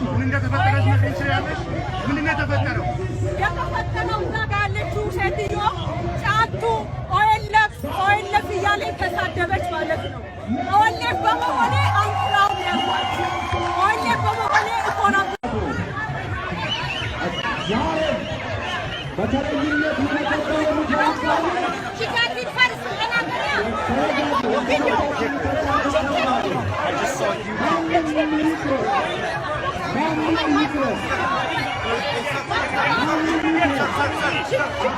ምን እንደተፈጠረ ልትነግሪኝ ትችያለሽ? ምንድን ነው የተፈጠረው? የተፈጠረው እዛ ጋር ያለችው ሴትዮ ጫቱ ኦኤልኤፍ እያለች ተሳደበች ማለት ነው። ኦኤልኤፍ በመሆኔ አንቁላው ያዟት። ኦኤልኤፍ በመሆኔ ኢኮኖሚ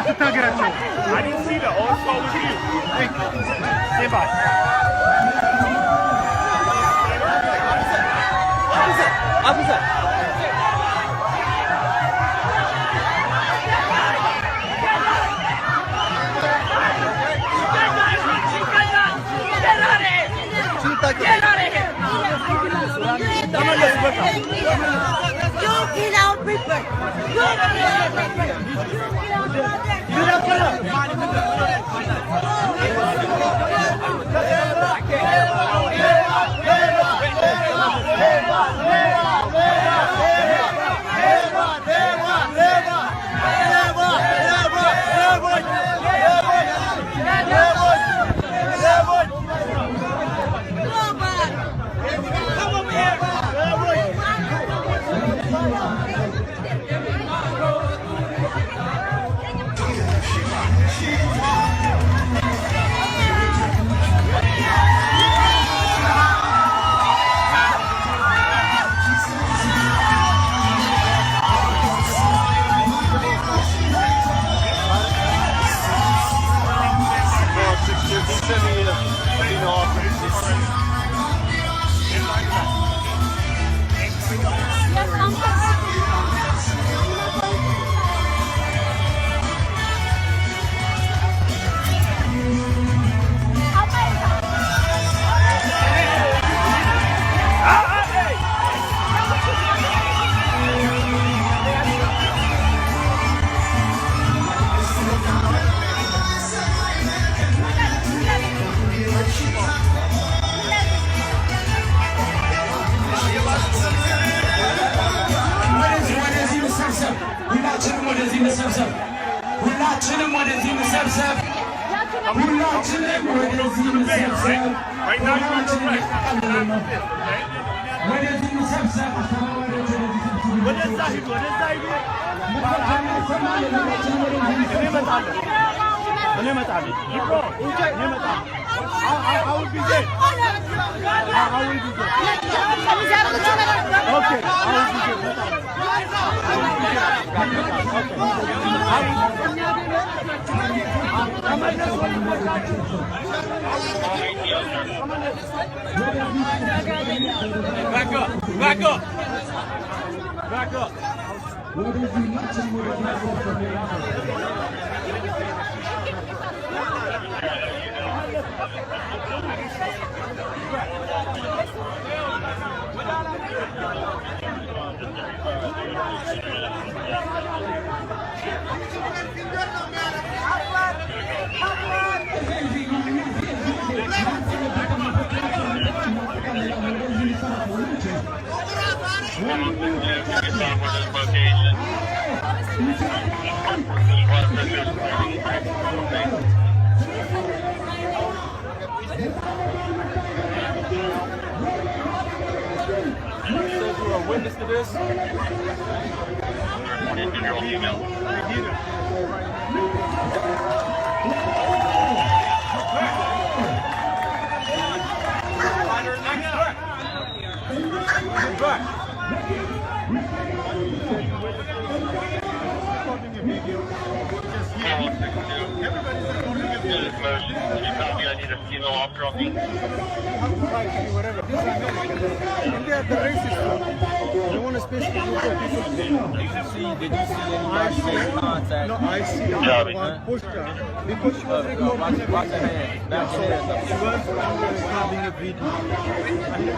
አትታገራቸው። ሁላችንም ወደዚህ መሰብሰብ Back up. Witness to this? I need a female officer on me. India, the racist stuff. They want a special group of people. Did you see anybody contact? No, I see. Yeah, Pushed her because she was ignored. Watch her hand. Back your hands up. She was having a video.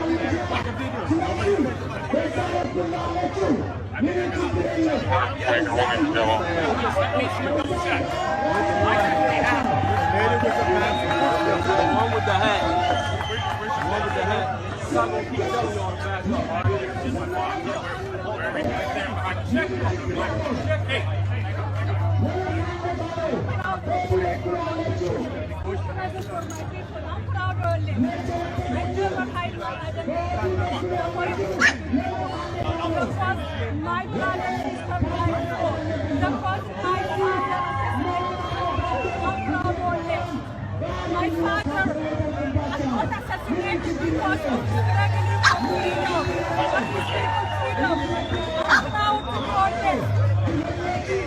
One with the hat. One with the hat. not gonna keep telling y'all to back up. All right? Just my fault. Check it. Hey. I'm proud of it. I never hide my identity. My brother, sister, my soul. The first my father, I'm proud of it. My father was assassinated because of struggling for freedom. I'm proud to call this.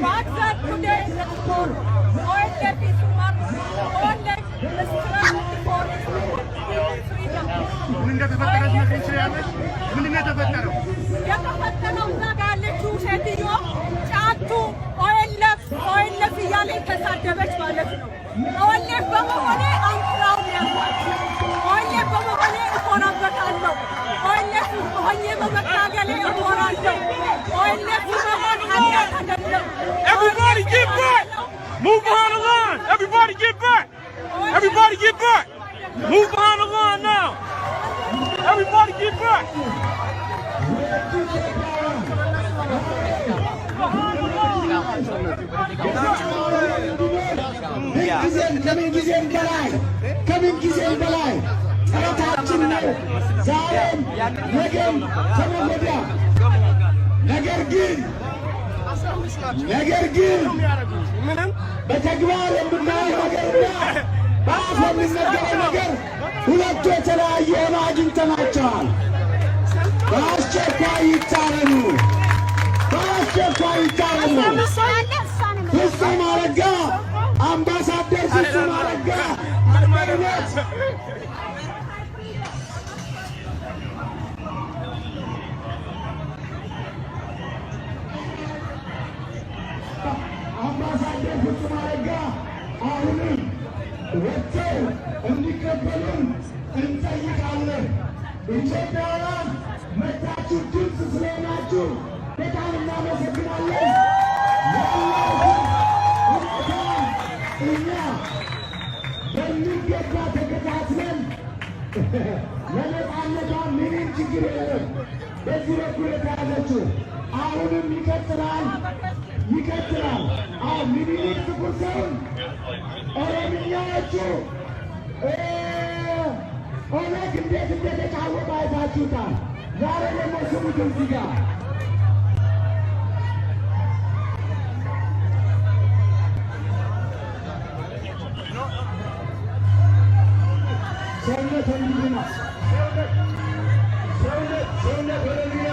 What's that today is the tomorrow. OLF is tomorrow. OLF is struggle for freedom. የተፈጠረው እዛ ጋ ያለችው ሴትዮ ጫቱ ኦኤልኤፍ እያለች ተሳደበች ማለት ነው። ኦኤልኤፍ በመሆኔ አንፍራው ያልኳት ኦኤልኤፍ በመሆኔ እኮራበታለሁ። ኦኤልኤፍ ሆኜ በመታገሌ እኮራለሁ። ኦኤልኤፍ በመሆን ኃጢአት አይደለም። Everybody get back! Move behind the line! Everybody get back! Everybody get back! Move behind the line now! Everybody get back! ከምን ጊዜም በላይ ጥረታችን ነው። ዛሬም ነገም ከነገ ወዲያ ነገር ግን በተግባር የምናየው ነገርና በአፍ የምንነገረው ነገር ሁለቱ የተለያዩ ሆነው አግኝተናቸዋል። በአስቸኳይ ይታረሙ። ፍጹም አረጋ፣ አምባሳደር ፍጹም አረጋ በእውነት አምባሳደር ፍጹም አረጋ አሁንም ወጥተው እንዲቀበሉን እንጠይቃለን። ኢትዮጵያውያን መታችሁ ድምፅ ስለሆናችሁ በጣም እናመሰግናለን። እኛ በሚገባ ተከታትለን ለነፃነቷ ምንም ችግር የለም። በዚህ በኩል የተያዘችው አሁንም ይቀጥላል። ሚኒሊክ ጥቁር ሰውን ኦሮምኛዎቹ ኦነግ እንዴት እንደተጫወተ አይታችሁታል። ዛሬ ደግሞ ስሙት እዚህ ጋር ሰውነት ወንድና ሰውነት ወደዚያ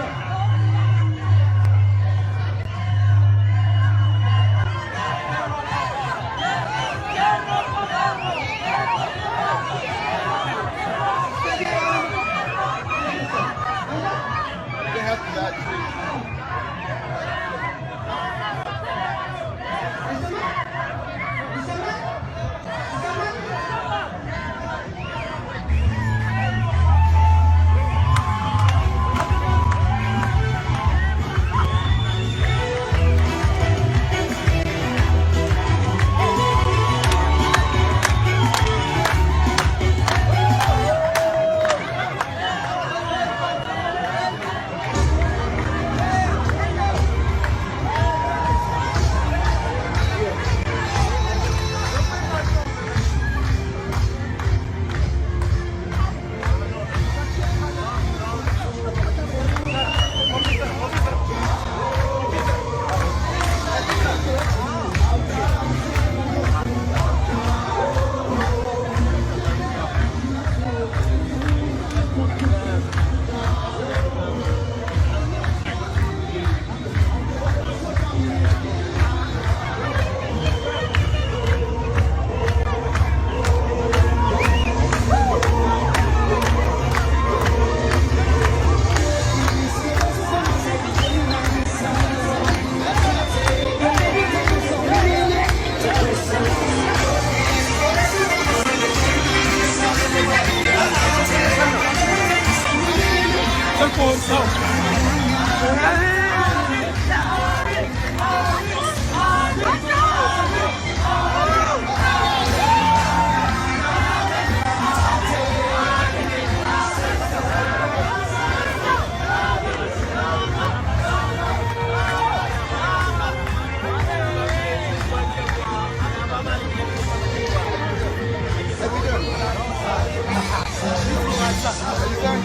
son?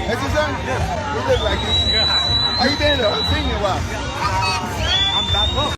That's your son? You look like it. How you been though? I've seen you a while. I'm back up.